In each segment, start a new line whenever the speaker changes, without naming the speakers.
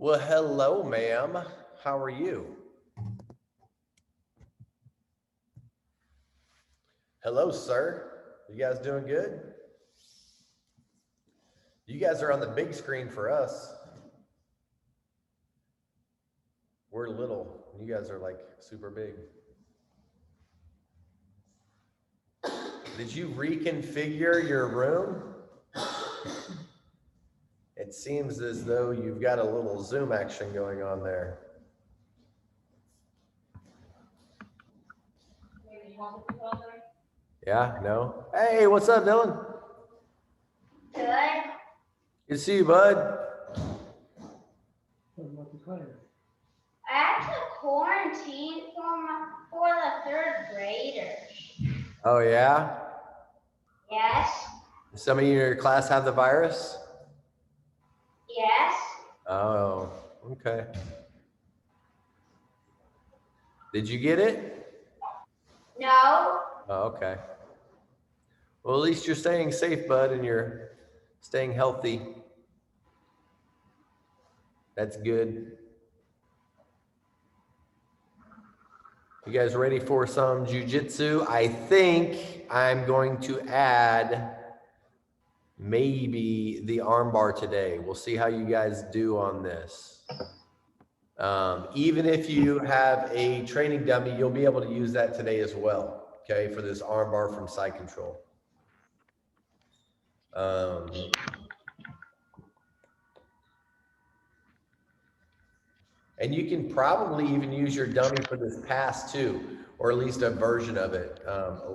Well, hello, ma'am. How are you? Hello, sir. You guys doing good? You guys are on the big screen for us. We're little. You guys are like super big. Did you reconfigure your room? It seems as though you've got a little Zoom action going on there. Yeah, no? Hey, what's up, Dylan?
Good.
Good to see you, bud.
I had to quarantine for the third graders.
Oh, yeah?
Yes.
Some of you in your class have the virus?
Yes.
Oh, okay. Did you get it?
No.
Oh, okay. Well, at least you're staying safe, bud, and you're staying healthy. That's good. You guys ready for some jujitsu? I think I'm going to add maybe the armbar today. We'll see how you guys do on this. Even if you have a training dummy, you'll be able to use that today as well, okay, for this armbar from Side Control. And you can probably even use your dummy for this pass too, or at least a version of it,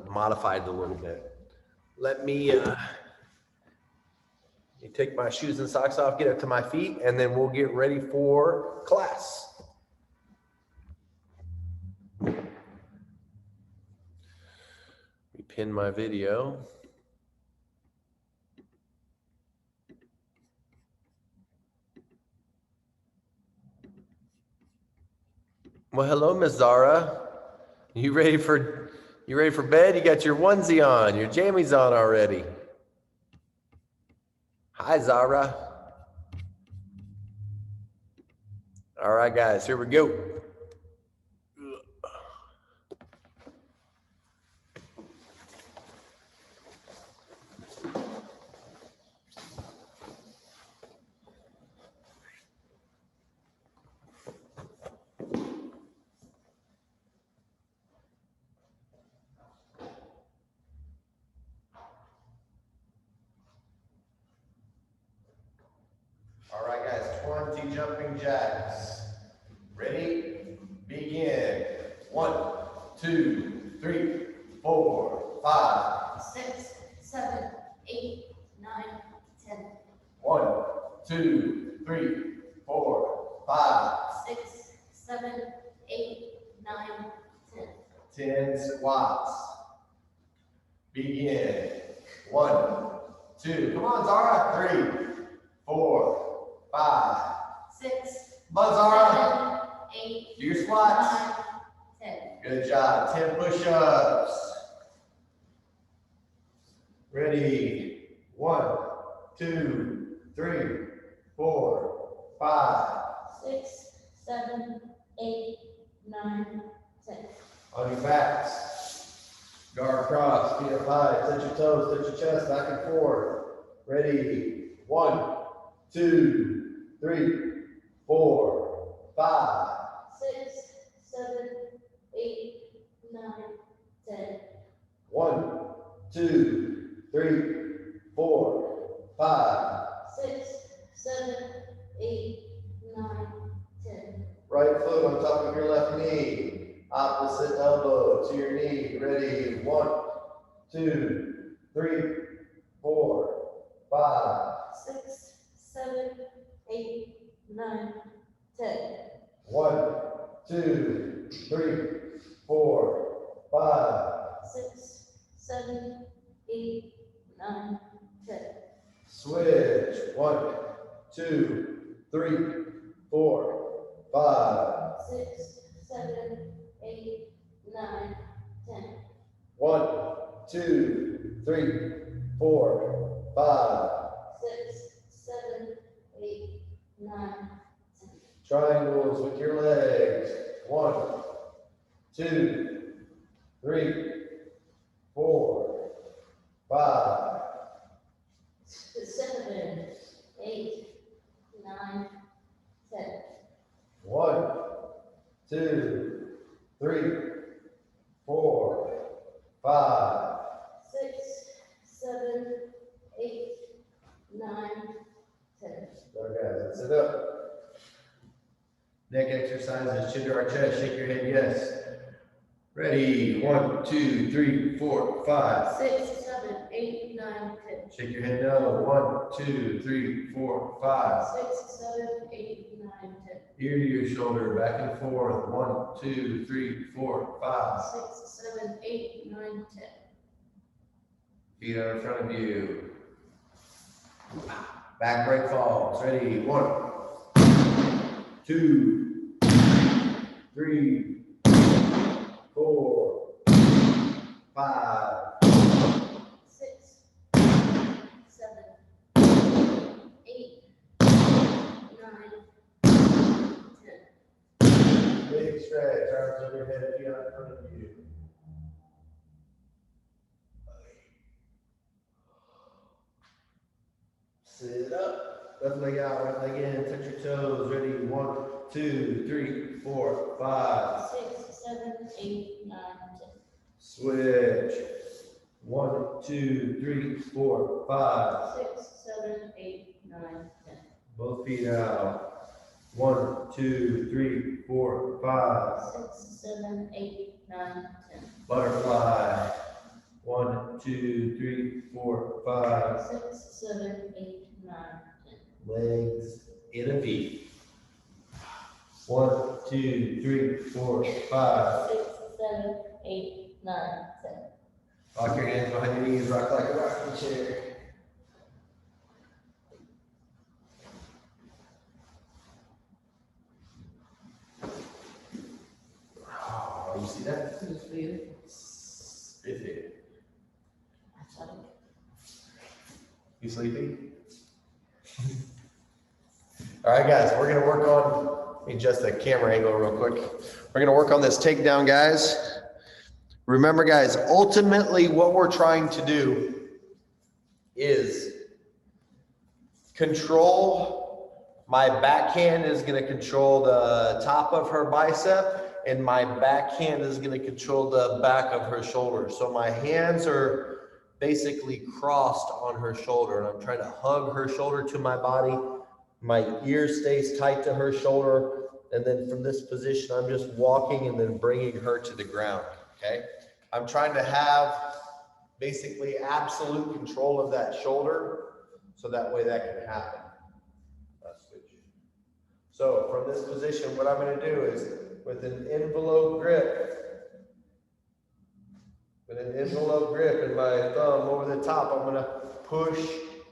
modified a little bit. Let me take my shoes and socks off, get up to my feet, and then we'll get ready for class. Let me pin my video. Well, hello, Miss Zara. You ready for bed? You got your onesie on, your jammies on already. Hi, Zara. All right, guys, here we go. All right, guys, 20 jumping jacks. Ready? Begin. 1, 2, 3, 4, 5,
6, 7, 8, 9, 10.
1, 2, 3, 4, 5,
6, 7, 8, 9, 10.
10 squats. Begin. 1, 2. Come on, Zara. 3, 4, 5,
6,
come on, Zara.
7, 8,
Do your squats.
9, 10.
Good job. 10 push-ups. Ready? 1, 2, 3, 4, 5.
6, 7, 8, 9, 10.
On your backs. Guard cross, feet up high, touch your toes, touch your chest, back and forth. Ready? 1, 2, 3, 4, 5.
6, 7, 8, 9, 10.
1, 2, 3, 4, 5.
6, 7, 8, 9, 10.
Right foot on top of your left knee. Opposite elbow to your knee. Ready? 1, 2, 3, 4, 5.
6, 7, 8, 9, 10.
1, 2, 3, 4, 5.
6, 7, 8, 9, 10.
Switch. 1, 2, 3, 4, 5.
6, 7, 8, 9, 10.
1, 2, 3, 4, 5.
6, 7, 8, 9, 10.
Triangles with your legs. 1, 2, 3, 4, 5,
7, 8, 9, 10.
1, 2, 3, 4, 5.
6, 7, 8, 9, 10.
Go guys, sit up. Neck exercises, chin to our chest, shake your head, yes. Ready, 1, 2, 3, 4, 5.
6, 7, 8, 9, 10.
Shake your head no, 1, 2, 3, 4, 5.
6, 7, 8, 9, 10.
Ear to your shoulder, back and forth, 1, 2, 3, 4, 5.
6, 7, 8, 9, 10.
Feet out in front of you. Back break falls, ready, 1, 2, 3, 4, 5.
6, 7, 8, 9, 10.
Big stretch, arms overhead, feet out in front of you. Sit up, left leg out, right leg in, touch your toes, ready, 1, 2, 3, 4, 5.
6, 7, 8, 9, 10.
Switch, 1, 2, 3, 4, 5.
6, 7, 8, 9, 10.
Both feet out, 1, 2, 3, 4, 5.
6, 7, 8, 9, 10.
Butterfly, 1, 2, 3, 4, 5.
6, 7, 8, 9, 10.
Legs in a V. 1, 2, 3, 4, 5.
6, 7, 8, 9, 10.
Lock your hands behind your knees, rock like a rocking chair. Oh, you see that? Spiffy. You sleepy? All right, guys, we're gonna work on, let me adjust the camera angle real quick. We're gonna work on this takedown, guys. Remember, guys, ultimately what we're trying to do is control, my backhand is gonna control the top of her bicep, and my backhand is gonna control the back of her shoulder. So my hands are basically crossed on her shoulder, and I'm trying to hug her shoulder to my body. My ear stays tight to her shoulder, and then from this position, I'm just walking and then bringing her to the ground, okay? I'm trying to have basically absolute control of that shoulder, so that way that can happen. Switch. So from this position, what I'm gonna do is, with an envelope grip, and my thumb over the top, I'm gonna push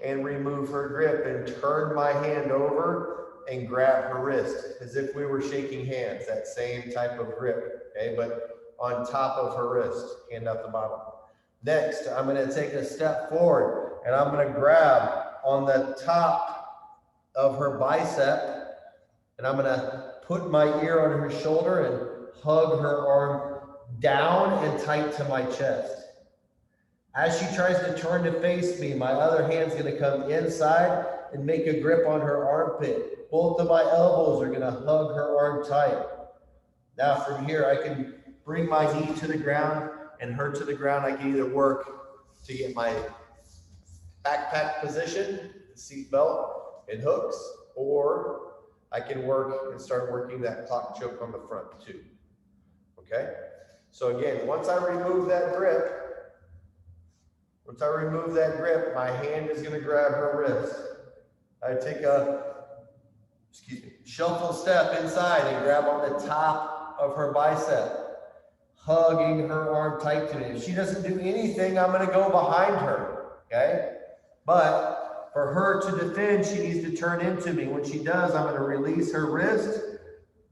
and remove her grip and turn my hand over and grab her wrist as if we were shaking hands, that same type of grip, okay? But on top of her wrist, hand out the bottom. Next, I'm gonna take a step forward and I'm gonna grab on the top of her bicep, and I'm gonna put my ear on her shoulder and hug her arm down and tight to my chest. As she tries to turn to face me, my other hand's gonna come inside and make a grip on her armpit. Both of my elbows are gonna hug her arm tight. Now from here, I can bring my knee to the ground and her to the ground. I can either work to get my backpack position, seat belt and hooks, or I can work and start working that clock choke on the front too, okay? So again, once I remove that grip, my hand is gonna grab her wrist. I take a, shuffle step inside and grab on the top of her bicep, hugging her arm tight to me. If she doesn't do anything, I'm gonna go behind her, okay? But for her to defend, she needs to turn into me. When she does, I'm gonna release her wrist,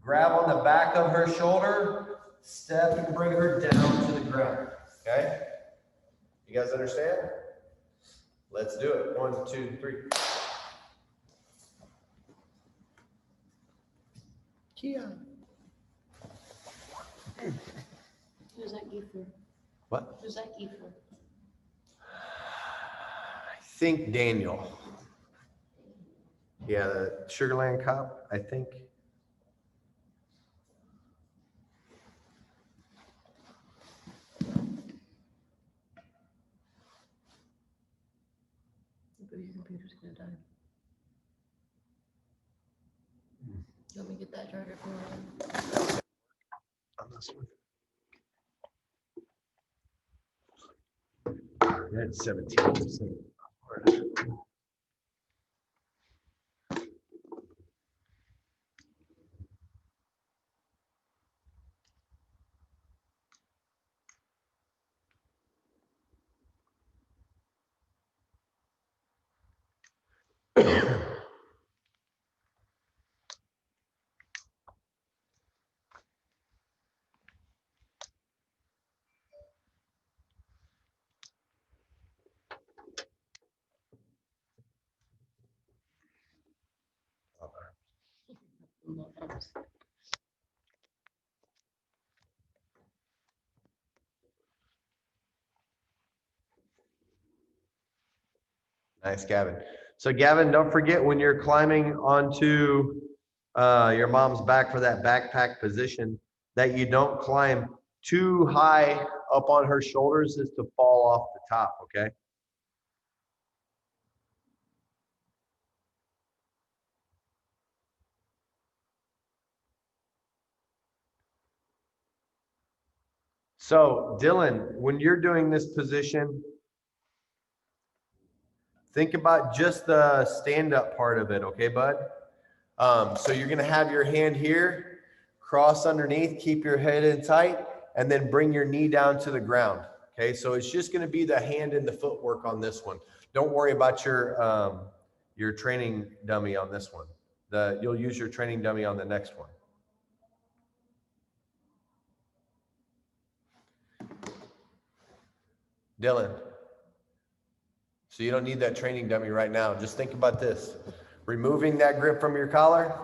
grab on the back of her shoulder, step and bring her down to the ground, okay? You guys understand? Let's do it. 1, 2, 3. Kia.
Who's that you for?
What?
Who's that you for?
I think Daniel. Yeah, the Sugarland Cop, I think.
Your computer's gonna die. You want me to get that charger for you?
On this one. That's 17%. Nice, Gavin. So Gavin, don't forget when you're climbing onto your mom's back for that backpack position, that you don't climb too high up on her shoulders as to fall off the top, okay? So Dylan, when you're doing this position, think about just the stand-up part of it, okay, bud? So you're gonna have your hand here, cross underneath, keep your head in tight, and then bring your knee down to the ground, okay? So it's just gonna be the hand and the footwork on this one. Don't worry about your training dummy on this one. You'll use your training dummy on the next one. Dylan, so you don't need that training dummy right now. Just think about this. Removing that grip from your collar,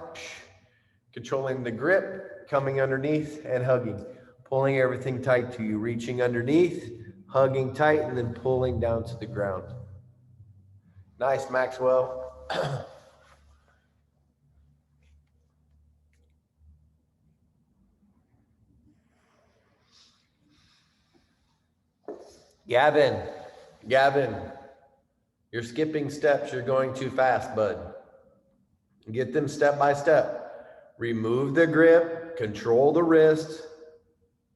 controlling the grip, coming underneath and hugging, pulling everything tight to you, reaching underneath, hugging tight, and then pulling down to the ground. Nice, Maxwell. Gavin, you're skipping steps. You're going too fast, bud. Get them step by step. Remove the grip, control the wrist.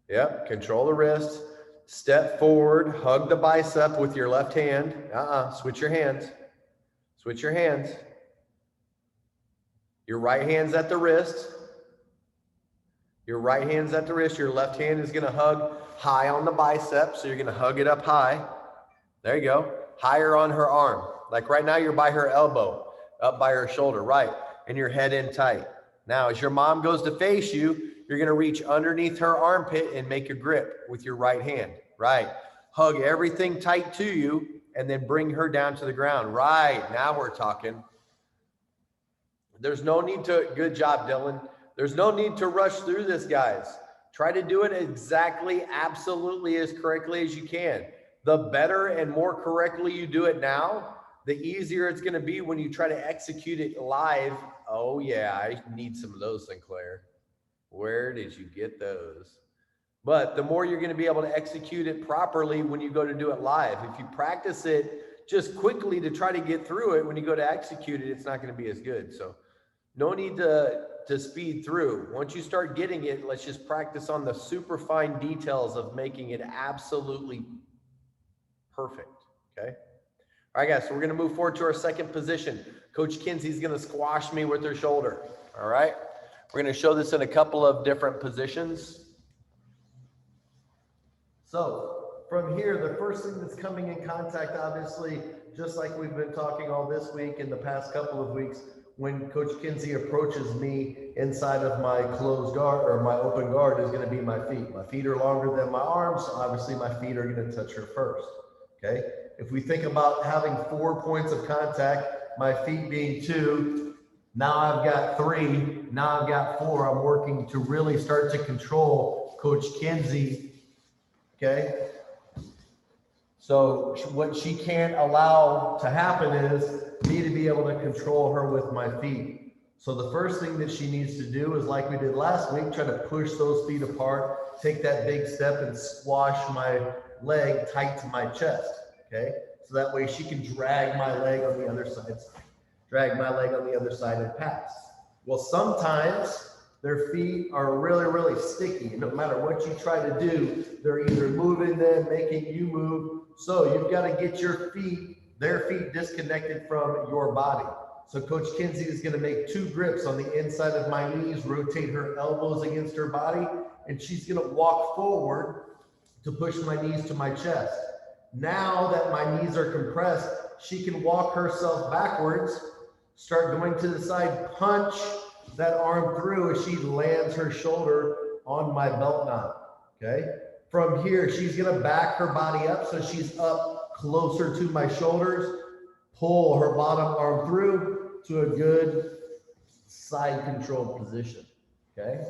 Yep, control the wrist. Step forward, hug the bicep with your left hand. Switch your hands. Switch your hands. Your right hand's at the wrist. Your right hand's at the wrist. Your left hand is gonna hug high on the bicep. So you're gonna hug it up high. There you go. Higher on her arm. Like right now, you're by her elbow, up by her shoulder, right? And your head in tight. Now, as your mom goes to face you, you're gonna reach underneath her armpit and make a grip with your right hand, right? Hug everything tight to you and then bring her down to the ground. Right, now we're talking. There's no need to, good job, Dylan. There's no need to rush through this, guys. Try to do it exactly, absolutely as correctly as you can. The better and more correctly you do it now, the easier it's gonna be when you try to execute it live. Oh yeah, I need some of those, Sinclair. Where did you get those? But the more you're gonna be able to execute it properly when you go to do it live. If you practice it just quickly to try to get through it, when you go to execute it, it's not gonna be as good. So no need to speed through. Once you start getting it, let's just practice on the super fine details of making it absolutely perfect, okay? All right, guys, so we're gonna move forward to our second position. Coach Kinsey's gonna squash me with her shoulder, all right? We're gonna show this in a couple of different positions. So from here, the first thing that's coming in contact, obviously, just like we've been talking all this week and the past couple of weeks, when Coach Kinsey approaches me inside of my closed guard or my open guard is going to be my feet. My feet are longer than my arms, so obviously my feet are going to touch her first, okay? If we think about having 4 points of contact, my feet being 2, Now I've got 3, now I've got 4. I'm working to really start to control Coach Kinsey, okay? So what she can't allow to happen is me to be able to control her with my feet. So the first thing that she needs to do is, like we did last week, try to push those feet apart, take that big step and squash my leg tight to my chest, okay? So that way she can drag my leg on the other side. Drag my leg on the other side and pass. Well, sometimes their feet are really, really sticky. No matter what you try to do, they're either moving them, making you move. So you've got to get their feet disconnected from your body. So Coach Kinsey is going to make 2 grips on the inside of my knees, rotate her elbows against her body, and she's going to walk forward to push my knees to my chest. Now that my knees are compressed, she can walk herself backwards, start going to the side, punch that arm through as she lands her shoulder on my belt knot, okay? From here, she's gonna back her body up so she's up closer to my shoulders, pull her bottom arm through to a good side control position, okay?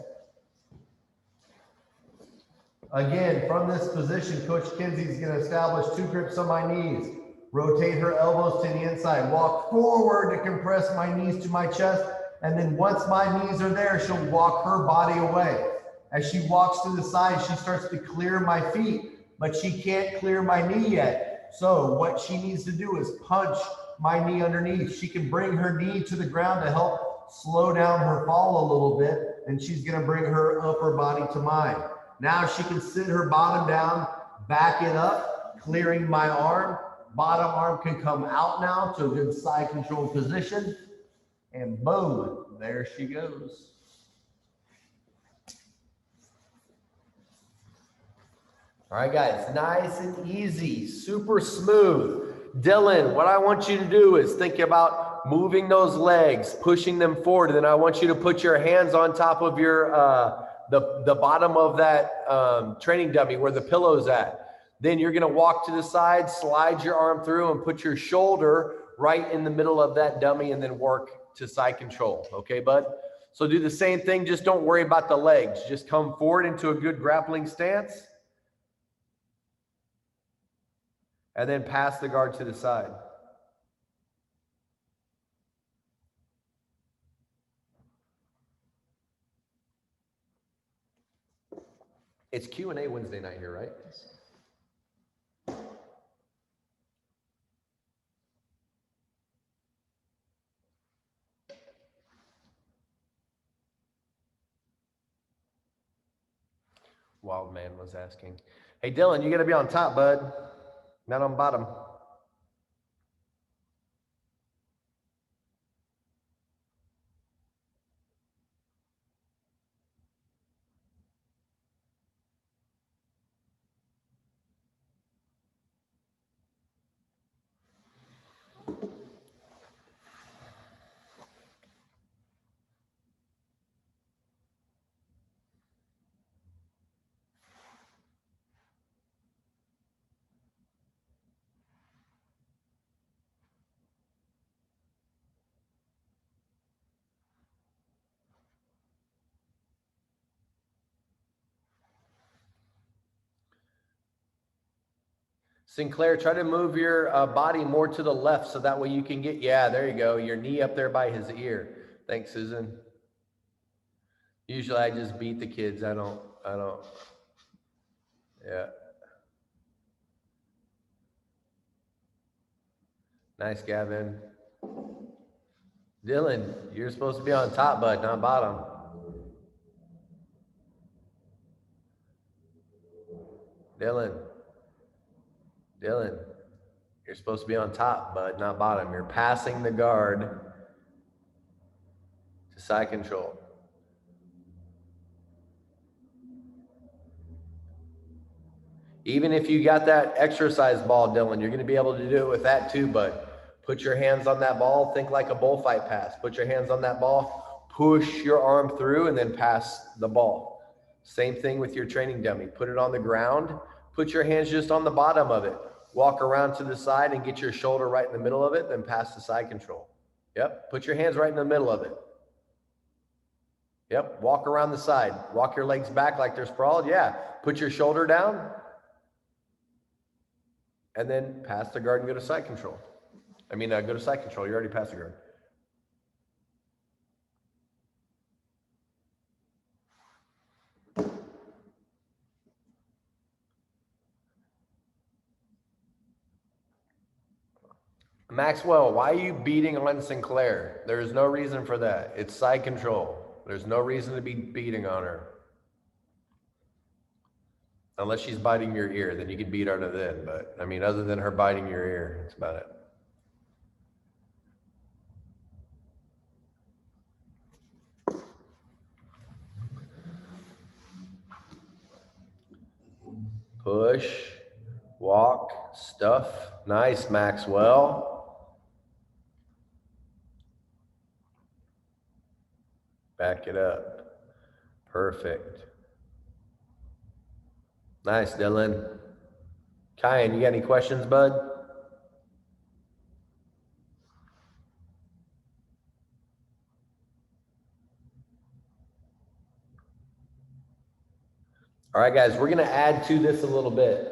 Again, from this position, Coach Kinsey is gonna establish 2 grips on my knees, rotate her elbows to the inside, walk forward to compress my knees to my chest, and then once my knees are there, she'll walk her body away. As she walks to the side, she starts to clear my feet, but she can't clear my knee yet. So what she needs to do is punch my knee underneath. She can bring her knee to the ground to help slow down her fall a little bit, and she's gonna bring her upper body to mine. Now she can sit her bottom down, back it up, clearing my arm. Bottom arm can come out now to a good side control position, and boom, there she goes. All right, guys, nice and easy, super smooth. Dylan, what I want you to do is think about moving those legs, pushing them forward, and then I want you to put your hands on top of your the bottom of that training dummy where the pillow's at. Then you're gonna walk to the side, slide your arm through, and put your shoulder right in the middle of that dummy, and then work to side control. Okay, bud? So do the same thing, just don't worry about the legs. Just come forward into a good grappling stance. And then pass the guard to the side. It's Q&A Wednesday night here, right? Wild Man was asking. Hey, Dylan, you got to be on top, bud. Not on bottom. Sinclair, try to move your body more to the left so that way you can get, yeah, there you go, your knee up there by his ear. Thanks, Susan. Usually I just beat the kids. I don't, yeah. Nice, Gavin. Dylan, you're supposed to be on top, bud, not bottom. Dylan, you're supposed to be on top, bud, not bottom. You're passing the guard to side control. Even if you got that exercise ball, Dylan, you're going to be able to do it with that too, bud. Put your hands on that ball. Think like a bullfight pass. Put your hands on that ball. Push your arm through and then pass the ball. Same thing with your training dummy. Put it on the ground. Put your hands just on the bottom of it. Walk around to the side and get your shoulder right in the middle of it, then pass the side control. Yep, put your hands right in the middle of it. Yep, walk around the side. Walk your legs back like they're sprawled. Yeah, put your shoulder down. And then pass the guard and go to side control. I mean, go to side control. You already passed the guard. Maxwell, why are you beating on Sinclair? There is no reason for that. It's side control. There's no reason to be beating on her. Unless she's biting your ear, then you can beat on her then. But, I mean, other than her biting your ear, that's about it. Push, walk, stuff. Nice, Maxwell. Back it up. Perfect. Nice, Dylan. Kyan, you got any questions, bud? All right, guys, we're gonna add to this a little bit.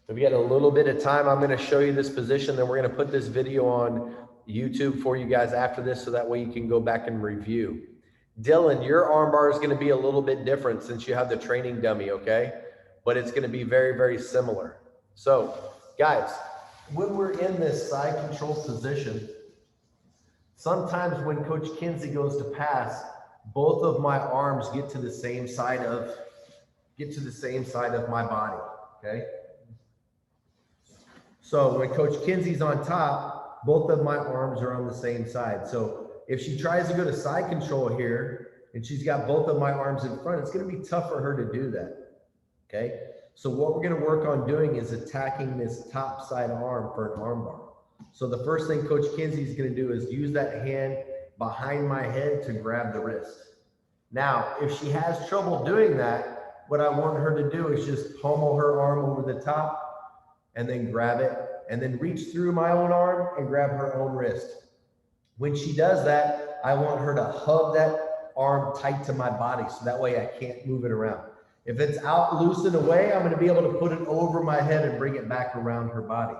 If we got a little bit of time, I'm gonna show you this position, then we're gonna put this video on YouTube for you guys after this, so that way you can go back and review. Dylan, your arm bar is gonna be a little bit different since you have the training dummy, okay? But it's gonna be very, very similar. So, guys, when we're in this side control position, sometimes when Coach Kinsey goes to pass, both of my arms get to the same side of my body, okay? So when Coach Kinsey's on top, both of my arms are on the same side. So if she tries to go to side control here, and she's got both of my arms in front, it's gonna be tough for her to do that, okay? So what we're gonna work on doing is attacking this top side arm for an arm bar. So the first thing Coach Kinsey's gonna do is use that hand behind my head to grab the wrist. Now, if she has trouble doing that, what I want her to do is just pommel her arm over the top and then grab it, and then reach through my own arm and grab her own wrist. When she does that, I want her to hug that arm tight to my body, so that way I can't move it around. If it's out loose and away, I'm gonna be able to put it over my head and bring it back around her body.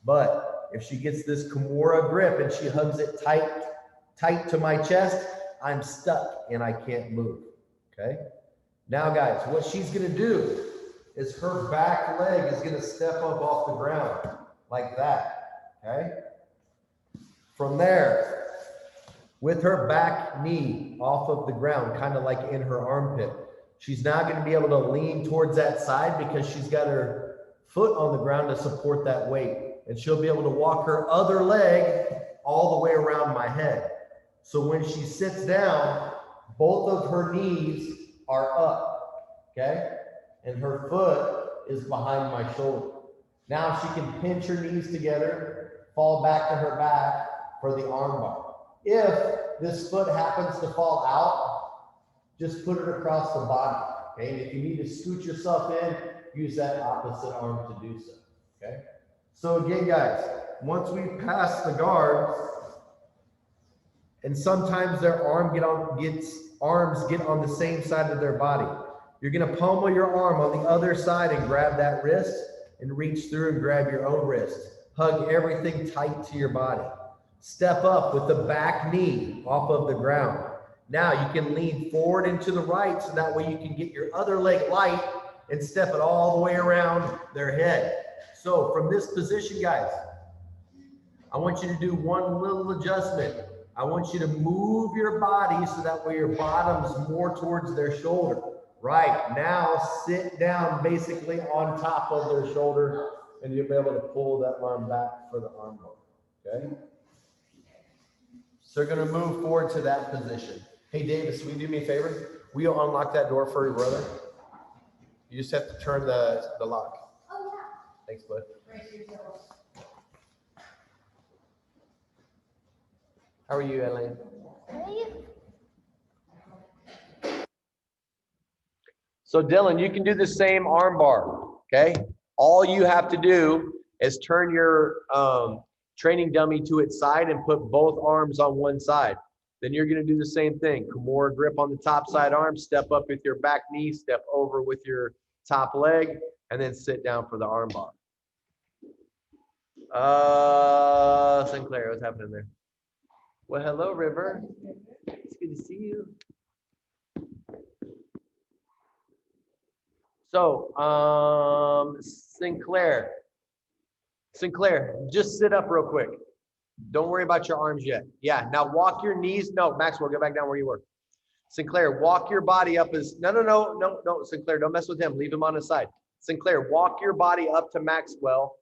But if she gets this Kimura grip and she hugs it tight to my chest, I'm stuck and I can't move, okay? Now guys, what she's gonna do is her back leg is gonna step up off the ground like that, okay? From there, with her back knee off of the ground, kind of like in her armpit, she's now gonna be able to lean towards that side because she's got her foot on the ground to support that weight. And she'll be able to walk her other leg all the way around my head. So when she sits down, both of her knees are up, okay? And her foot is behind my shoulder. Now she can pinch her knees together, fall back to her back for the arm bar. If this foot happens to fall out, just put it across the body, okay? And if you need to scoot yourself in, use that opposite arm to do so, okay? So again, guys, once we pass the guard, and sometimes their arms get on the same side of their body. You're gonna pommel your arm on the other side and grab that wrist and reach through and grab your own wrist. Hug everything tight to your body. Step up with the back knee off of the ground. Now you can lean forward and to the right, so that way you can get your other leg light and step it all the way around their head. So from this position, guys, I want you to do one little adjustment. I want you to move your body so that way your bottom's more towards their shoulder. Right, now sit down basically on top of their shoulder, and you'll be able to pull that arm back for the arm bar, okay? So they're gonna move forward to that position. Hey Davis, will you do me a favor? Will you unlock that door for your brother? You just have to turn the lock. Oh yeah. Thanks, bud. How are you, Elaine? So Dylan, you can do the same arm bar, okay? All you have to do is turn your
training dummy to its side and put both arms on one side. Then you're going to do the same thing. Kimura grip on the top side arm, step up with your back knee, step over with your top leg, and then sit down for the arm bar. Sinclair, what's happening there? Well, hello, River. It's good to see you. So, Sinclair, just sit up real quick. Don't worry about your arms yet. Yeah, now walk your knees. No, Maxwell, go back down where you were. Sinclair, walk your body up as, no, Sinclair, don't mess with him. Leave him on his side. Sinclair, walk your body up to Maxwell.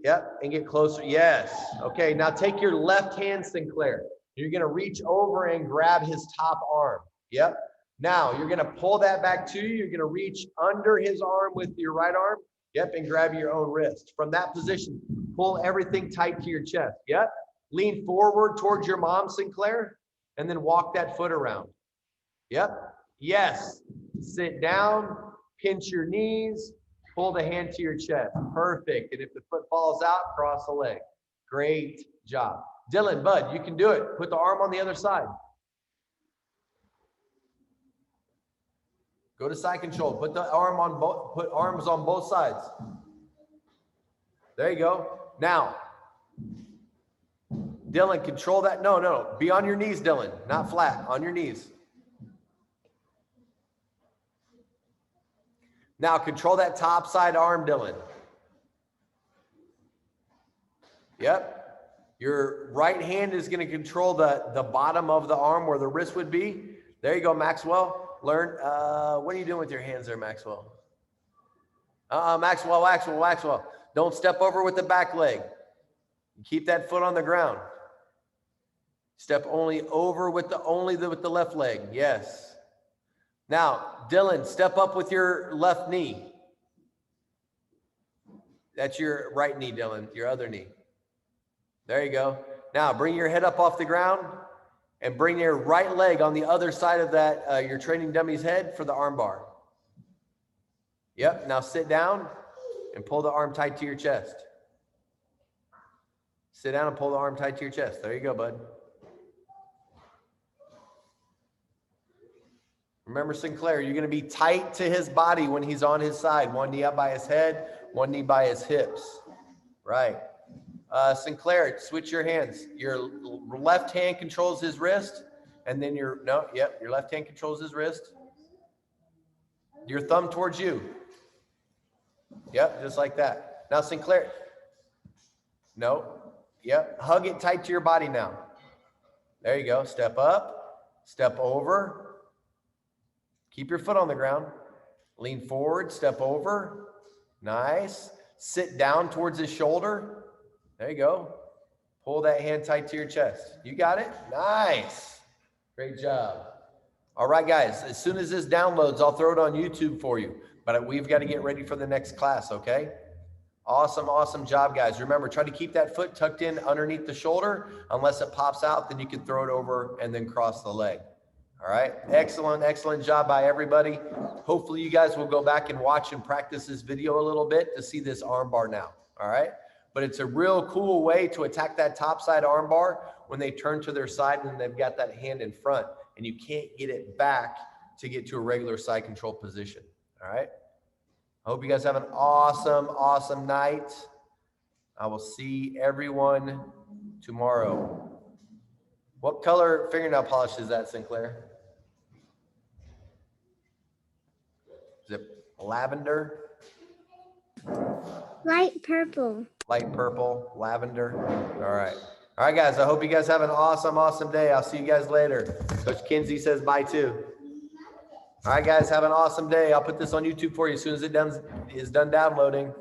Yep, and get closer. Yes. Okay, now take your left hand, Sinclair. You're going to reach over and grab his top arm. Yep. Now, you're going to pull that back to you. You're going to reach under his arm with your right arm. Yep, and grab your own wrist. From that position, pull everything tight to your chest. Yep. Lean forward towards your mom, Sinclair, and then walk that foot around. Yep. Yes. Sit down, pinch your knees, pull the hand to your chest. Perfect. And if the foot falls out, cross the leg. Great job. Dylan, bud, you can do it. Put the arm on the other side. Go to side control. Put the arm on both, put arms on both sides. There you go. Now, Dylan, control that. No. Be on your knees, Dylan. Not flat. On your knees. Now, control that top side arm, Dylan. Yep. Your right hand is going to control the bottom of the arm where the wrist would be. There you go, Maxwell. Learn. What are you doing with your hands there, Maxwell? Maxwell. Don't step over with the back leg. Keep that foot on the ground. Step only over with the left leg. Yes. Now, Dylan, step up with your left knee. That's your right knee, Dylan, your other knee. There you go. Now, bring your head up off the ground and bring your right leg on the other side of that, your training dummy's head for the arm bar. Yep. Now sit down and pull the arm tight to your chest. Sit down and pull the arm tight to your chest. There you go, bud. Remember, Sinclair, you're going to be tight to his body when he's on his side. One knee up by his head, one knee by his hips. Right. Sinclair, switch your hands. Your left hand controls his wrist, and then your left hand controls his wrist. Your thumb towards you. Yep, just like that. Now, Sinclair. No. Yep, hug it tight to your body now. There you go. Step up, step over. Keep your foot on the ground. Lean forward, step over. Nice. Sit down towards his shoulder. There you go. Pull that hand tight to your chest. You got it? Nice. Great job. All right, guys. As soon as this downloads, I'll throw it on YouTube for you. But we've got to get ready for the next class, okay? Awesome job, guys. Remember, try to keep that foot tucked in underneath the shoulder. Unless it pops out, then you can throw it over and then cross the leg. All right. Excellent job by everybody. Hopefully, you guys will go back and watch and practice this video a little bit to see this arm bar now. All right. But it's a real cool way to attack that top side arm bar when they turn to their side and they've got that hand in front and you can't get it back to get to a regular side control position. All right. I hope you guys have an awesome night. I will see everyone tomorrow. What color fingernail polish is that, Sinclair? Is it lavender?
Light purple.
Light purple, lavender. All right, guys. I hope you guys have an awesome day. I'll see you guys later. Coach Kinsey says bye too. All right, guys. Have an awesome day. I'll put this on YouTube for you as soon as it is done downloading.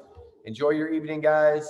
Enjoy your evening, guys.